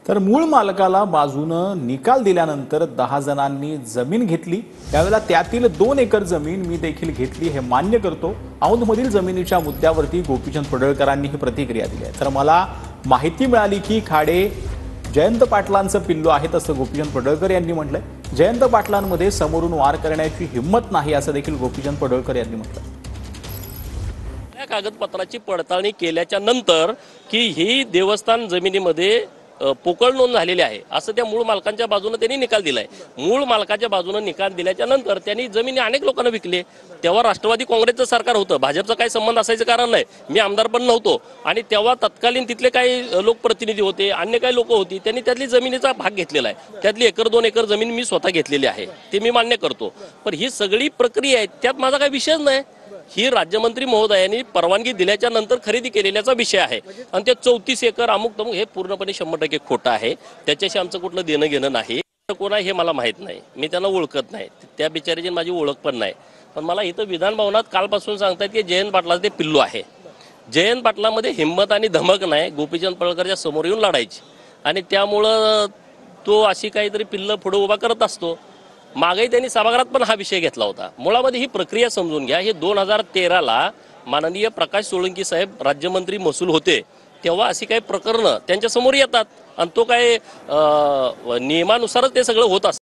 तर मूळ मालकाला बाजूनं निकाल दिल्यानंतर 10 जणांनी जमीन घेतली। त्यावेळेला त्यातील 2 एकर जमीन मी देखील घेतली हे मान्य करतो। औंधमधील जमिनीच्या मुद्द्यावरती गोपीचंद पडळकरांनी ही प्रतिक्रिया दिली आहे। तर मला माहिती मिळाली की खाडे जयंत पाटलांचं पिल्लू आहेत असं गोपीचंद पडळकर यांनी म्हटलंय। जयंत पाटलांमध्ये समोरून वार करण्याची हिंमत नाही असं देखील गोपीचंद पडळकर यांनी म्हटलंय। या कागदपत्राची पडताळणी केल्याच्या नंतर की ही देवस्थान जमिनीमध्ये पोकळ नोंद झालेली आहे असं त्या मूळ मालकांच्या बाजूने त्यांनी निकाल दिलाय। मूळ मालकाच्या बाजूने निकाल दिल्याच्या नंतर त्यांनी जमिनी अनेक लोकांना विकले। तेव्हा राष्ट्रवादी काँग्रेसचं सरकार होतं, भाजपचा काही संबंध असायचं कारण नाही, मी आमदार पण नव्हतो आणि तेव्हा तत्कालीन तिथले काही लोकप्रतिनिधी होते, अन्य काही लोक होती, त्यांनी त्यातली जमिनीचा भाग घेतलेला आहे। त्यातली 1-2 एकर जमीन मी स्वतः घेतलेली आहे, ते मी मान्य करतो। पण ही सगळी प्रक्रिया आहे, त्यात माझा काही विषयच नाही। ही राज्यमंत्री महोदयांनी परवानगी दिल्याच्या नंतर खरेदी केलेल्याचा विषय आहे आणि ते 34 एकर अमुक तमुक हे पूर्णपणे 100% खोटं आहे। त्याच्याशी आमचं कुठलं देणं घेणं नाही। कोण आहे हे मला माहित नाही, मी त्यांना ओळखत नाही, त्या बिचारीची माझी ओळख पण नाही। पण मला इथं विधान भवनात कालपासून सांगतात की जयंत पाटलाचं ते पिल्लू आहे। जयंत पाटलामध्ये हिंमत आणि धमक नाही गोपीचंद पडळकरच्या समोर येऊन लढायची आणि त्यामुळं तो अशी काहीतरी पिल्लं पुढे उभा करत असतो। मागही त्यांनी सभागृहात पण हा विषय घेतला होता। मुळामध्ये ही प्रक्रिया समजून घ्या। हे 2013ला माननीय प्रकाश सोळंकी साहेब राज्यमंत्री महसूल होते तेव्हा अशी काही प्रकरणं त्यांच्या समोर येतात आणि तो काय नियमानुसारच ते सगळं होत असतं।